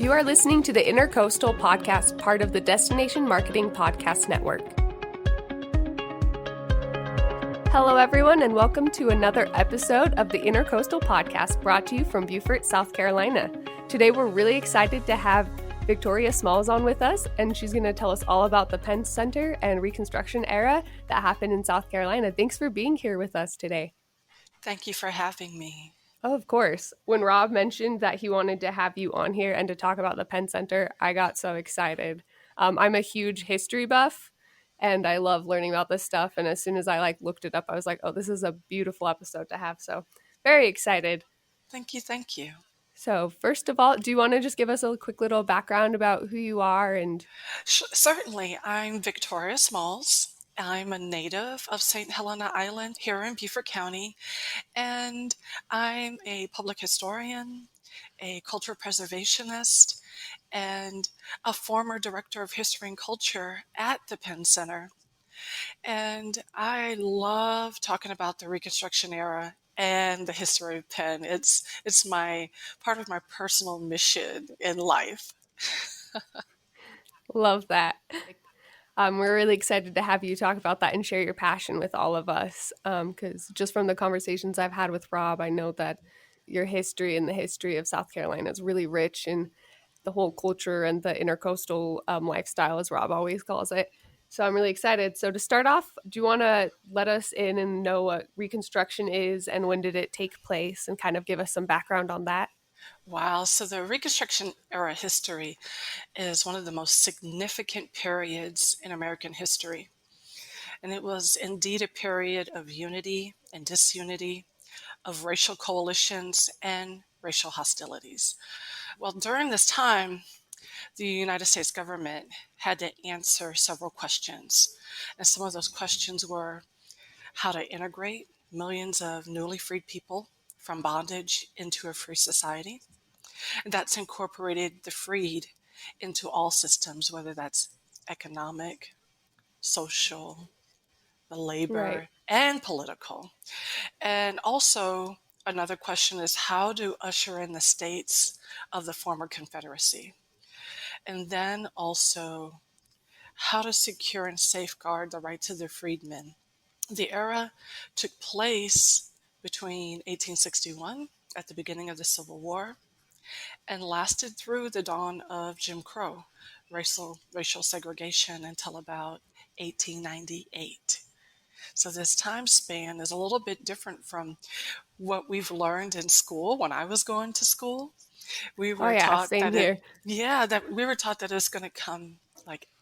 You are listening to the Intercoastal Podcast, part of the Destination Marketing Podcast Network. Hello, everyone, and welcome to another episode of the Intercoastal Podcast, brought to you from Beaufort, South Carolina. Today, we're really excited to have Victoria Smalls on with us, and she's going to tell us all about the Penn Center and Reconstruction era that happened in South Carolina. Thanks for being here with us today. Thank you for having me. Oh, of course. When Rob mentioned that he wanted to have you on here and to talk about the Penn Center, I got so excited. I'm a huge history buff, and I love learning about this stuff. And as soon as I looked it up, I was like, oh, this is a beautiful episode to have. So very excited. Thank you. Thank you. So first of all, do you want to just give us a quick little background about who you are? And Certainly. I'm Victoria Smalls. I'm a native of St. Helena Island here in Beaufort County, and I'm a public historian, a cultural preservationist, and a former director of history and culture at the Penn Center. And I love talking about the Reconstruction era and the history of Penn. It's my part of my personal mission in life. love that. We're really excited to have you talk about that and share your passion with all of us. Because just from the conversations I've had with Rob, I know that your history and the history of South Carolina is really rich in the whole culture and the intercoastal lifestyle, as Rob always calls it. So I'm really excited. So to start off, do you want to let us in and know what Reconstruction is and when did it take place and kind of give us some background on that? Wow. So the Reconstruction era history is one of the most significant periods in American history. And it was indeed a period of unity and disunity, of racial coalitions and racial hostilities. Well, during this time, the United States government had to answer several questions. And some of those questions were how to integrate millions of newly freed people from bondage into a free society. And that's incorporated the freed into all systems, whether that's economic, social, the labor, Right. and political. And also, another question is how to usher in the states of the former Confederacy. And then also, how to secure and safeguard the rights of the freedmen. The era took place between 1861, at the beginning of the Civil War, and lasted through the dawn of Jim Crow, racial segregation, until about 1898. So this time span is a little bit different from what we've learned in school. When I was going to school, we were taught Same that here. that we were taught that it was going to come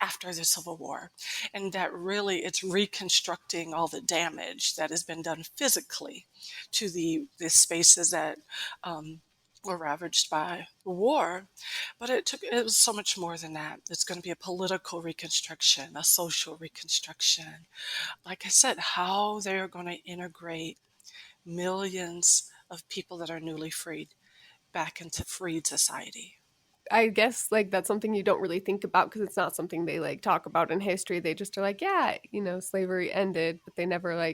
after the Civil War, and that really it's reconstructing all the damage that has been done physically to the spaces that were ravaged by the war. But it was so much more than that. It's going to be a political reconstruction, a social reconstruction. Like I said, how they're going to integrate millions of people that are newly freed back into freed society. I guess that's something you don't really think about because it's not something they talk about in history. They just are yeah, slavery ended, but they never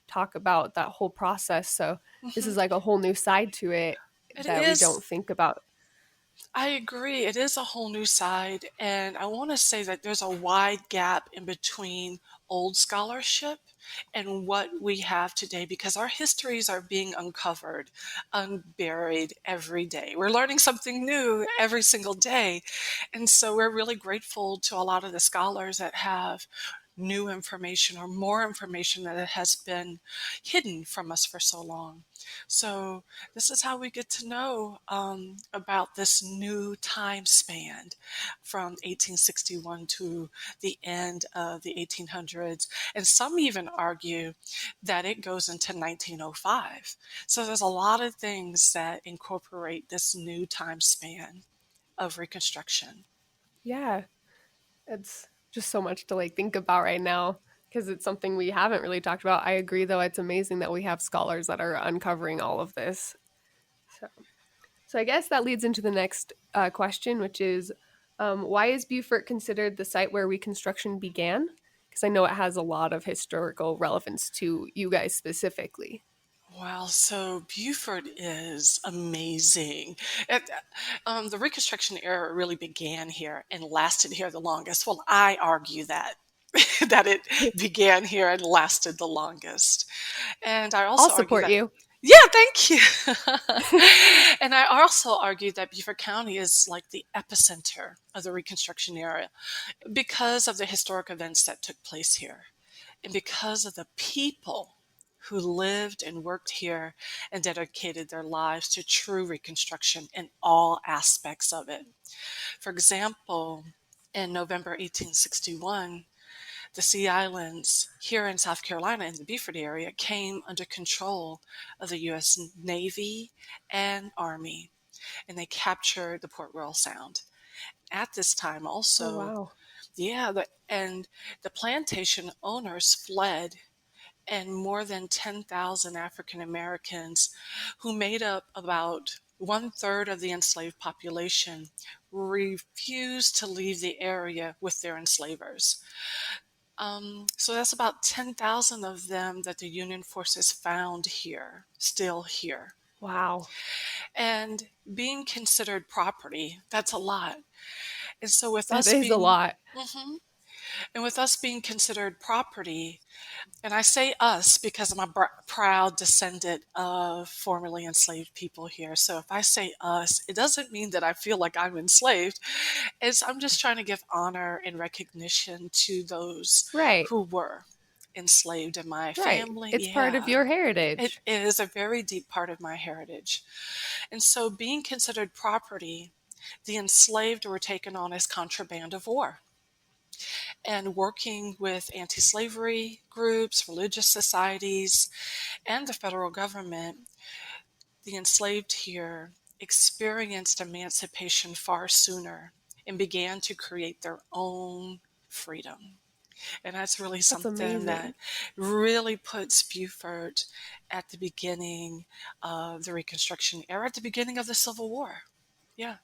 talk about that whole process. So this is a whole new side to it that we don't think about. I agree. It is a whole new side. And I want to say that there's a wide gap in between old scholarship and what we have today because our histories are being uncovered, unburied every day. We're learning something new every single day. And so we're really grateful to a lot of the scholars that have new information or more information that has been hidden from us for so long. So this is how we get to know about this new time span from 1861 to the end of the 1800s. And some even argue that it goes into 1905. So there's a lot of things that incorporate this new time span of Reconstruction. Yeah, it's just so much to think about right now because it's something we haven't really talked about. I agree, though. It's amazing that we have scholars that are uncovering all of this. So I guess that leads into the next question, which is why is Beaufort considered the site where Reconstruction began? Because I know it has a lot of historical relevance to you guys specifically. Wow, so Beaufort is amazing. It, the Reconstruction era really began here and lasted here the longest. Well, I argue that that it began here and lasted the longest. And I I'll also argue support that, you. yeah, thank you. And I also argue that Beaufort County is like the epicenter of the Reconstruction era because of the historic events that took place here and because of the people who lived and worked here and dedicated their lives to true Reconstruction in all aspects of it. For example, in November 1861, the Sea Islands here in South Carolina in the Beaufort area came under control of the U.S. Navy and Army, and they captured the Port Royal Sound. At this time, Oh, also, wow. and the plantation owners fled, and more than 10,000 African Americans, who made up about one third of the enslaved population, refused to leave the area with their enslavers. So that's about 10,000 of them that the Union forces found here, still here. Wow. And being considered property, that's a lot. And so with That us is a being, lot. Mhm. And with us being considered property, and I say us because I'm a proud descendant of formerly enslaved people here. So if I say us, it doesn't mean that I feel like I'm enslaved. I'm just trying to give honor and recognition to those Right. who were enslaved in my Right. family. It's part of Yeah, your it heritage. is a very deep part of my heritage. And so being considered property, the enslaved were taken on as contraband of war. And working with anti slavery groups, religious societies, and the federal government, the enslaved here experienced emancipation far sooner and began to create their own freedom. And that's really That's something that amazing. really puts Beaufort at the beginning of the Reconstruction era, at the beginning of the Civil War. Yeah.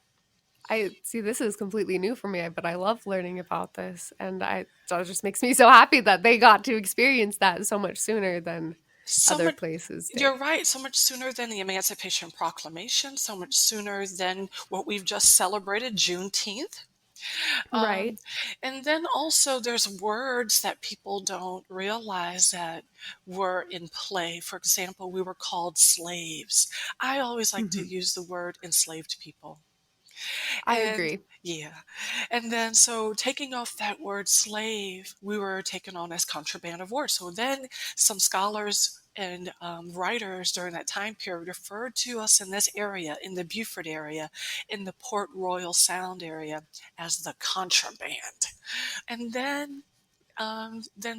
I see this is completely new for me, but I love learning about this. And so it just makes me so happy that they got to experience that so much sooner than So other much, places did. you're right, so much sooner than the Emancipation Proclamation, so much sooner than what we've just celebrated, Juneteenth. Right. Um, and then also there's words that people don't realize that were in play. For example, we were called slaves. I always like to Hmm. use the word enslaved people. I And agree. yeah, and then so taking off that word slave, we were taken on as contraband of war. So then some scholars and writers during that time period referred to us in this area, in the Beaufort area, in the Port Royal Sound area, as the contraband. And then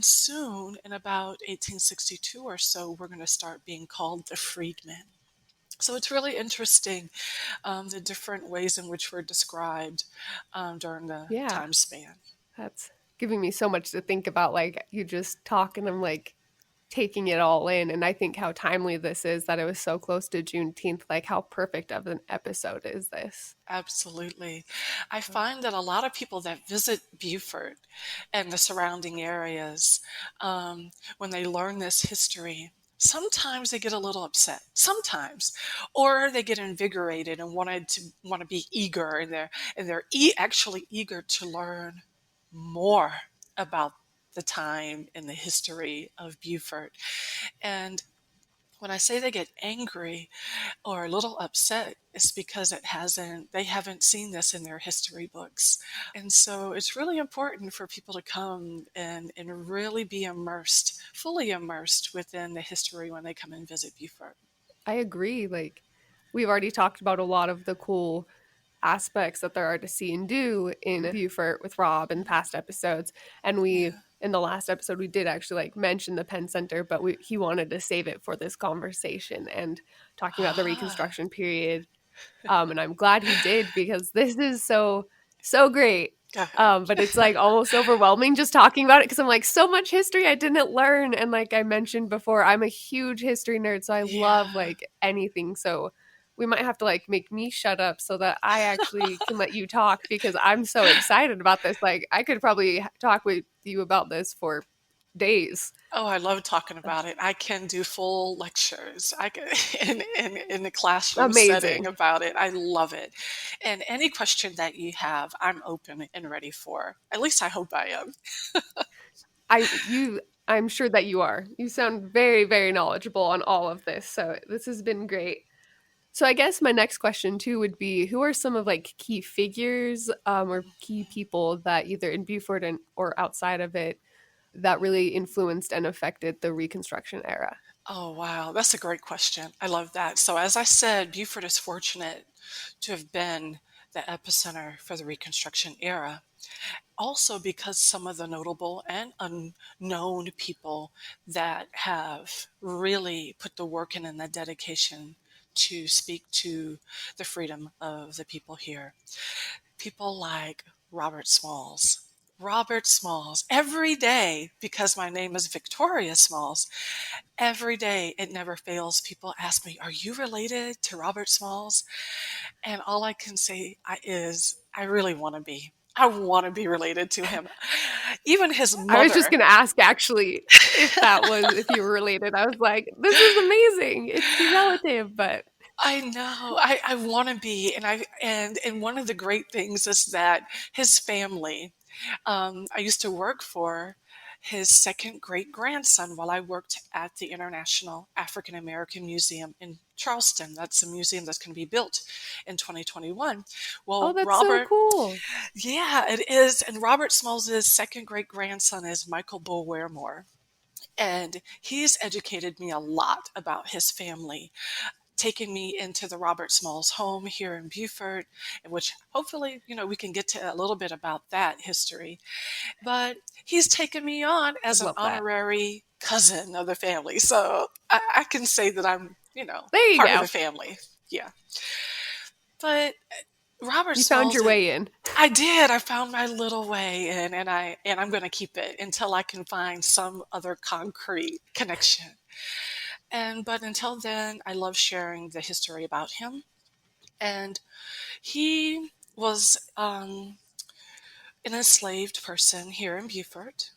soon, in about 1862 or so, we're going to start being called the freedmen. So it's really interesting, the different ways in which we're described during the Yeah. time span. That's giving me so much to think about. Like, you just talk and I'm like taking it all in. And I think how timely this is that it was so close to Juneteenth. Like, how perfect of an episode is this? Absolutely. I find that a lot of people that visit Beaufort and the surrounding areas, when they learn this history, sometimes they get a little upset. Sometimes, or they get invigorated and want to be eager, and they're actually eager to learn more about the time and the history of Beaufort. And when I say they get angry, or a little upset, is because they haven't seen this in their history books. And so it's really important for people to come and really be immersed, fully immersed within the history when they come and visit Beaufort. I agree. Like, we've already talked about a lot of the cool aspects that there are to see and do in Beaufort with Rob in past episodes. And Yeah. in the last episode, we did actually like mention the Penn Center, but he wanted to save it for this conversation and talking about the Ah, Reconstruction period. And I'm glad he did because this is so great. go ahead. But it's like almost overwhelming just talking about it because I'm like, so much history I didn't learn. And like I mentioned before, I'm a huge history nerd, so I love Yeah. like anything. So we might have to like make me shut up so that I actually can let you talk because I'm so excited about this. Like I could probably talk with you about this for days. Oh, I love talking about it. I can do full lectures. I can in the classroom setting Amazing. about it. I love it. And any question that you have, I'm open and ready for. At least I hope I am. I'm sure that you are. You sound very, very knowledgeable on all of this. So this has been great. So I guess my next question too would be, who are some of like key figures or key people that either in Beaufort or outside of it that really influenced and affected the Reconstruction era? Oh, wow. That's a great question. I love that. So, as I said, Beaufort is fortunate to have been the epicenter for the Reconstruction era. Also, because some of the notable and unknown people that have really put the work in and the dedication to speak to the freedom of the people here. People like Robert Smalls. Robert Smalls, every day, because my name is Victoria Smalls, every day it never fails. People ask me, "Are you related to Robert Smalls?" And all I can say is, I really want to be. I want to be related to him. Even his I was just mother. going to ask actually if you were related. I was like, this is amazing. It's your relative, but I know. I want to be, and one of the great things is that his family. I used to work for his second great grandson while I worked at the International African American Museum in Charleston. That's a museum that's going to be built in 2021. oh, Well, that's so Robert, cool. yeah, it is. And Robert Smalls' second great grandson is Michael Bulwermore. And he's educated me a lot about his family, taking me into the Robert Smalls home here in Beaufort, in which hopefully, we can get to a little bit about that history. But he's taken me on I'd as an love that. honorary cousin of the family. So I can say that I'm, There you part of the go. family. Yeah. But Robert You found Smalls, your way in. I did. I found my little way in, and I'm going to keep it until I can find some other concrete connection. But until then, I love sharing the history about him. And he was an enslaved person here in Beaufort.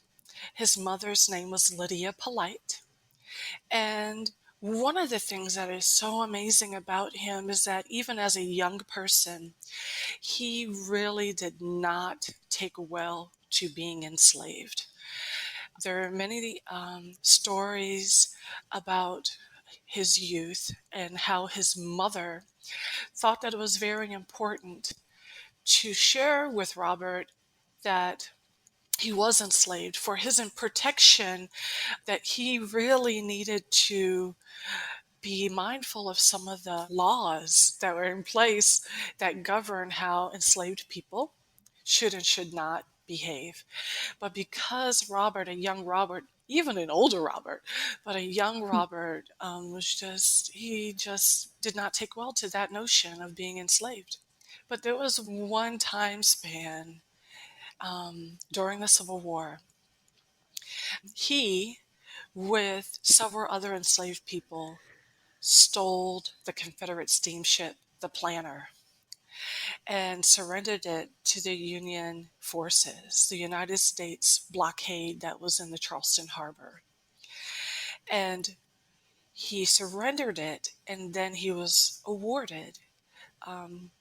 His mother's name was Lydia Polite. And one of the things that is so amazing about him is that even as a young person, he really did not take well to being enslaved. There are many stories about his youth and how his mother thought that it was very important to share with Robert that he was enslaved for his protection, that he really needed to be mindful of some of the laws that were in place that govern how enslaved people should and should not behave. But because Robert, a young Robert, even an older Robert, but a young Robert he just did not take well to that notion of being enslaved. But there was one time span during the Civil War. He, with several other enslaved people, stole the Confederate steamship, the Planter, and surrendered it to the Union forces, the United States blockade that was in the Charleston harbor. And he surrendered it, and then he was awarded um,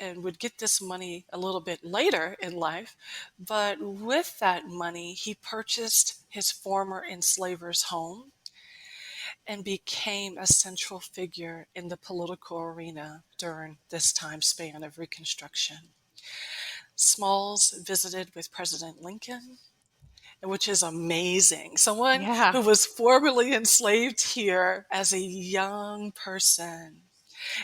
and would get this money a little bit later in life. But with that money, he purchased his former enslaver's home and became a central figure in the political arena during this time span of Reconstruction. Smalls visited with President Lincoln, which is amazing. Someone Yeah. who was formerly enslaved here as a young person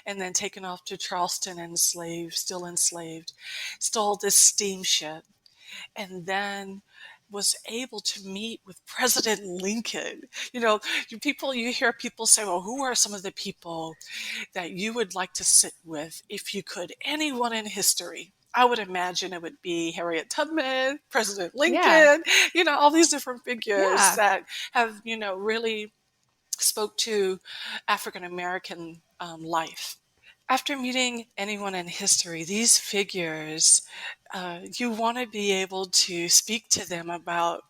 and then taken off to Charleston enslaved, still enslaved, stole this steamship, and then was able to meet with President Lincoln. You hear people say, well, who are some of the people that you would like to sit with if you could? Anyone in history. I would imagine it would be Harriet Tubman, President Yeah. Lincoln, all these different figures Yeah. that have, really spoke to African American life. After meeting anyone in history, these figures, you want to be able to speak to them about,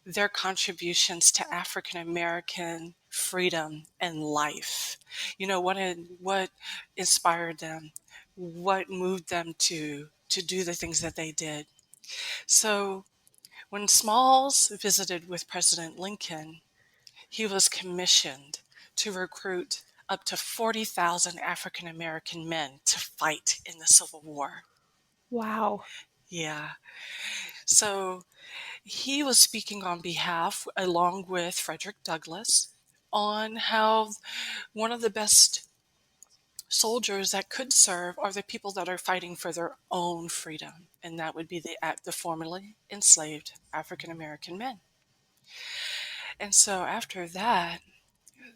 their contributions to African American freedom and life. What inspired them, what moved them to do the things that they did. So when Smalls visited with President Lincoln, he was commissioned to recruit up to 40,000 African American men to fight in the Civil War. Wow. Yeah. So he was speaking on behalf, along with Frederick Douglass, on how one of the best soldiers that could serve are the people that are fighting for their own freedom, and that would be the formerly enslaved African American men. And so after that,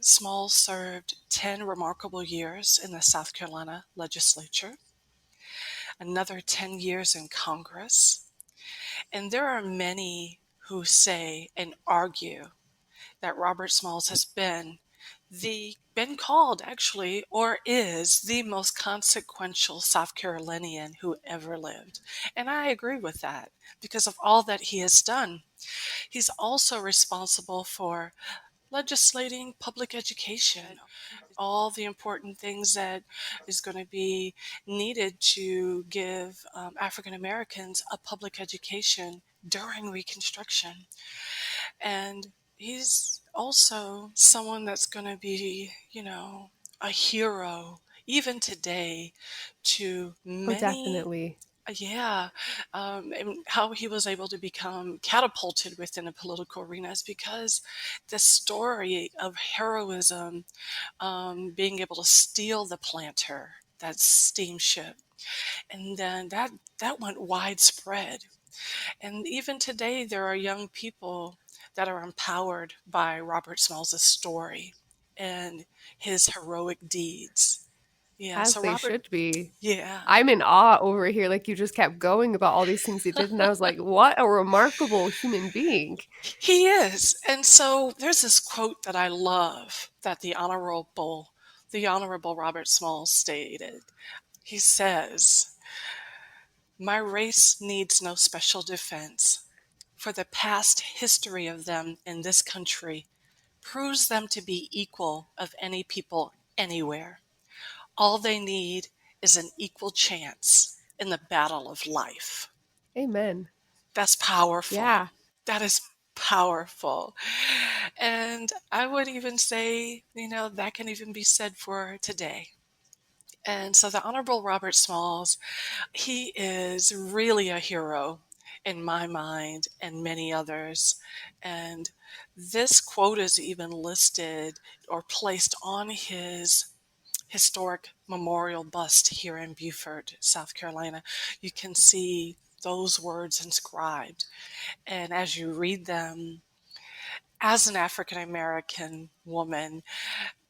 Smalls served 10 remarkable years in the South Carolina legislature, another 10 years in Congress, and there are many who say and argue that Robert Smalls has been called actually, or is the most consequential South Carolinian who ever lived. And I agree with that because of all that he has done. He's also responsible for legislating public education, all the important things that is going to be needed to give African Americans a public education during Reconstruction. And he's also someone that's going to be, a hero even today to Oh, many. definitely. Yeah, and how he was able to become catapulted within the political arena is because the story of heroism, being able to steal the planter, that steamship, and then that went widespread. And even today, there are young people that are empowered by Robert Smalls' story and his heroic deeds. Yeah, As so they Robert, should be. yeah, I'm in awe over here. Like, you just kept going about all these things he did. And I was like, what a remarkable human being. he is. And so there's this quote that I love that the Honorable Robert Smalls stated. He says, "My race needs no special defense, for the past history of them in this country proves them to be equal of any people anywhere. All they need is an equal chance in the battle of life." Amen. That's powerful. Yeah, That is powerful. And I would even say, that can even be said for today. And so the Honorable Robert Smalls, he is really a hero in my mind and many others. And this quote is even listed or placed on his historic memorial bust here in Beaufort, South Carolina. You can see those words inscribed. And as you read them, as an African American woman,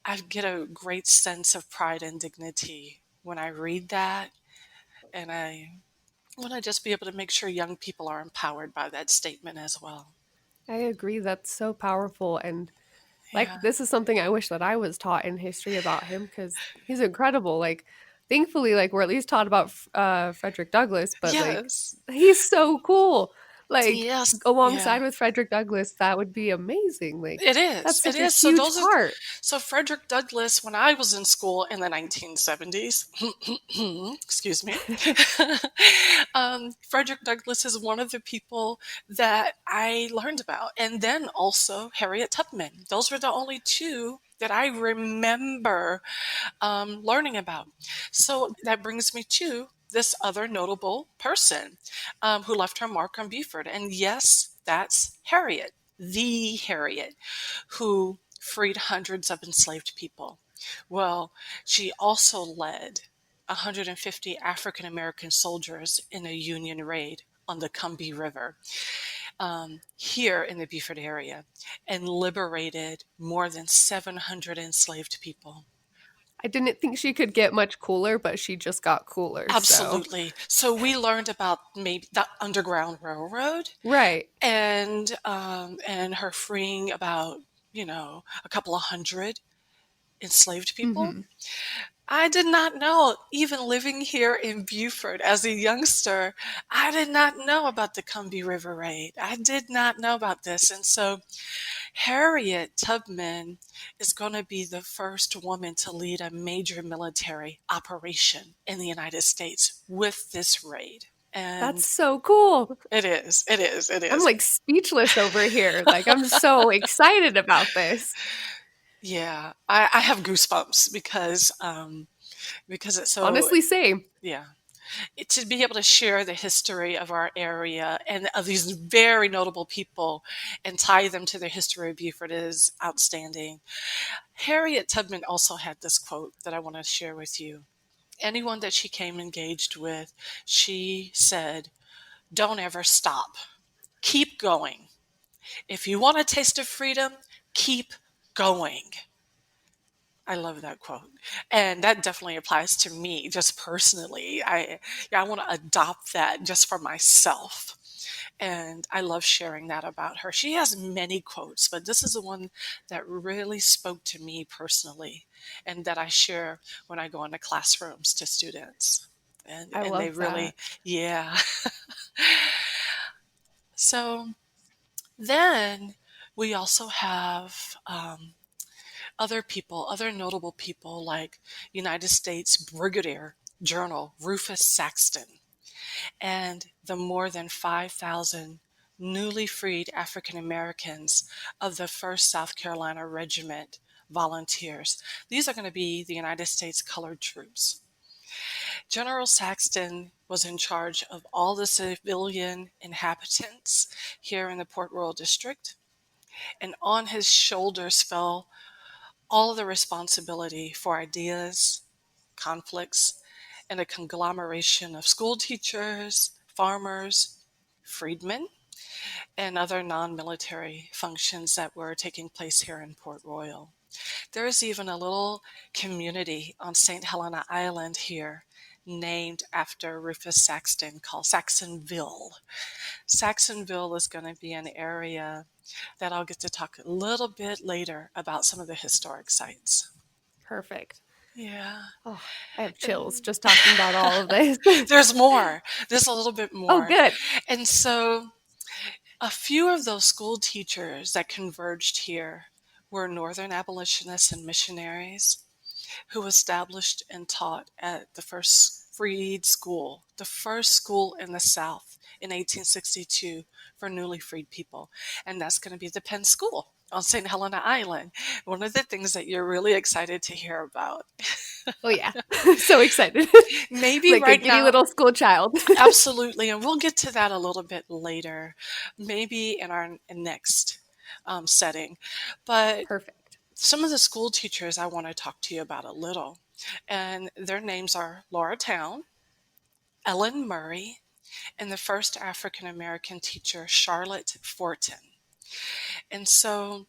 I get a great sense of pride and dignity when I read that. And I want to just be able to make sure young people are empowered by that statement as well. I agree. That's so powerful. And like, Yeah. this is something I wish that I was taught in history about him because he's incredible. Like, thankfully, like, we're at least taught about Frederick Douglass, but like, Yes. he's so cool. Like, Yes. Yeah. alongside with Frederick Douglass, that would be amazing. Like, It is. that's It such a is. So huge those are part. so Frederick Douglass when I was in school in the 1970s. Excuse me. Frederick Douglass is one of the people that I learned about, and then also Harriet Tubman. Those were the only two that I remember learning about. So that brings me to this other notable person who left her mark on Beaufort. And yes, that's Harriet, the Harriet, who freed hundreds of enslaved people. Well, she also led 150 African American soldiers in a Union raid on the Combahee River here in the Beaufort area and liberated more than 700 enslaved people. I didn't think she could get much cooler, but she just got cooler. So, Absolutely. So we learned about maybe the Underground Railroad right. and her freeing about a couple of hundred enslaved people. Hmm. I did not know, even living here in Beaufort as a youngster, I did not know about the Combahee River Raid. I did not know about this. And so Harriet Tubman is going to be the first woman to lead a major military operation in the United States with this raid. That's And so cool. it I'm is. like speechless over here. Like, I'm so excited about this. Yeah, I have goosebumps because it's so, Honestly, same. yeah. To be able to share the history of our area and of these very notable people and tie them to the history of Beaufort is outstanding. Harriet Tubman also had this quote that I want to share with you. Anyone that she came engaged with, she said, "Don't ever stop. Keep going. If you want a taste of freedom, keep going." I love that quote. And that definitely applies to me just personally. I want to adopt that just for myself. And I love sharing that about her. She has many quotes, but this is the one that really spoke to me personally and that I share when I go into classrooms to students. I And they love that. really, yeah. So then we also have other people, other notable people like United States Brigadier General Rufus Saxton and the more than 5,000 newly freed African Americans of the 1st South Carolina Regiment volunteers. These are going to be the United States colored troops. General Saxton was in charge of all the civilian inhabitants here in the Port Royal District, and on his shoulders fell all of the responsibility for ideas, conflicts, and a conglomeration of school teachers, farmers, freedmen, and other non military functions that were taking place here in Port Royal. There is even a little community on St. Helena Island here named after Rufus Saxton called Saxonville. Saxonville is going to be an area that I'll get to talk a little bit later about some of the historic sites. Perfect. Yeah. Oh, I have chills And just talking about all of this. there's more. There's a little bit Oh, more. good. And so a few of those school teachers that converged here were Northern abolitionists and missionaries who established and taught at the first freed school, the first school in the South in 1862 for newly freed people. And that's going to be the Penn School on St. Helena Island. One of the things that you're really excited to hear about. Oh, yeah. So excited. Maybe Like a right giddy now, little school child. absolutely. And we'll get to that a little bit later, maybe in our next setting. But Perfect. some of the school teachers I want to talk to you about a little, and their names are Laura Town, Ellen Murray, and the first African American teacher, Charlotte Fortin. And so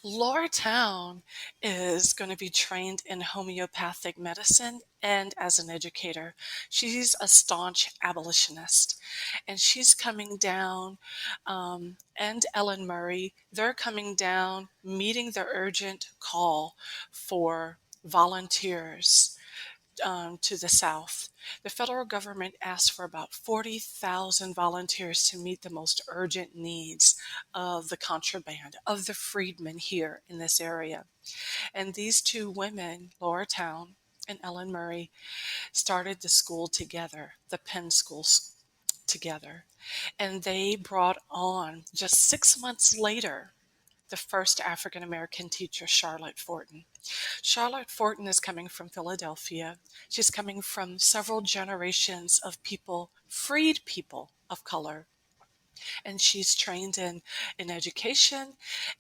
Laura Town is going to be trained in homeopathic medicine and as an educator. She's a staunch abolitionist, and she's coming down, and Ellen Murray, they're coming down, meeting the urgent call for volunteers to the South. The federal government asked for about 40,000 volunteers to meet the most urgent needs of the contraband, of the freedmen here in this area. And these two women, Laura Town and Ellen Murray, started the school together, the Penn School together. And they brought on, just 6 months later, the first African American teacher, Charlotte Fortin. Charlotte Fortin is coming from Philadelphia. She's coming from several generations of people, freed people of color. And she's trained in education,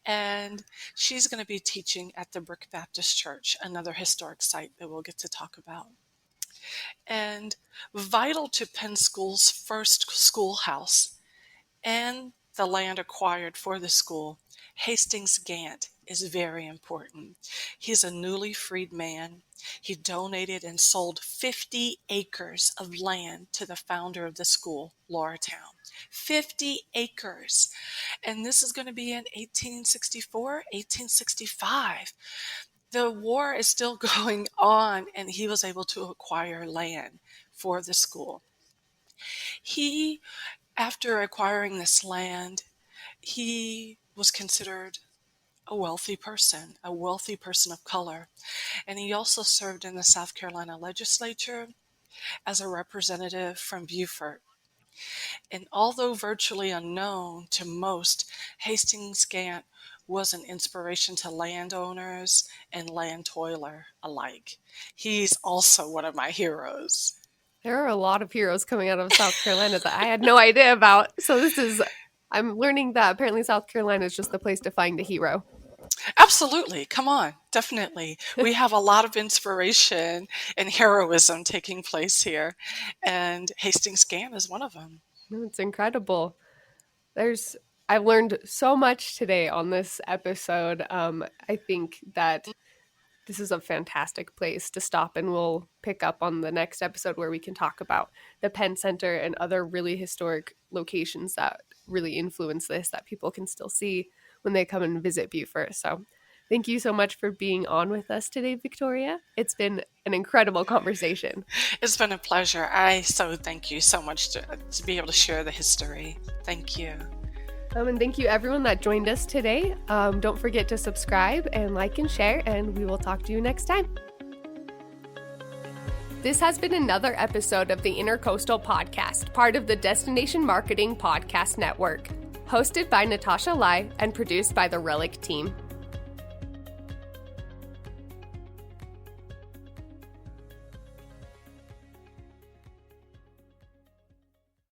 and she's going to be teaching at the Brick Baptist Church, another historic site that we'll get to talk about. And vital to Penn School's first schoolhouse and the land acquired for the school, Hastings Gant is very important. He's a newly freed man. He donated and sold 50 acres of land to the founder of the school, Laura Town. 50 acres. And this is going to be in 1864, 1865. The war is still going on, and he was able to acquire land for the school. He, after acquiring this land, he was considered a wealthy person of color. And he also served in the South Carolina legislature as a representative from Beaufort. And although virtually unknown to most, Hastings Gant was an inspiration to landowners and land toiler alike. He's also one of my heroes. There are a lot of heroes coming out of South Carolina that I had no idea about. So I'm learning that apparently South Carolina is just the place to find a hero. Absolutely. Come on. Definitely. We have a lot of inspiration and heroism taking place here. And Hastings Gant is one of them. It's incredible. I've learned so much today on this episode. I think that this is a fantastic place to stop, and we'll pick up on the next episode where we can talk about the Penn Center and other really historic locations that really influence this that people can still see when they come and visit Beaufort. So thank you so much for being on with us today, Victoria. It's been an incredible conversation. It's been a pleasure. I so thank you so much to be able to share the history. Thank you. And thank you everyone that joined us today. Don't forget to subscribe and like and share, and we will talk to you next time. This has been another episode of the Intercoastal Podcast, part of the Destination Marketing Podcast Network, hosted by Natasha Lye and produced by the Relic team.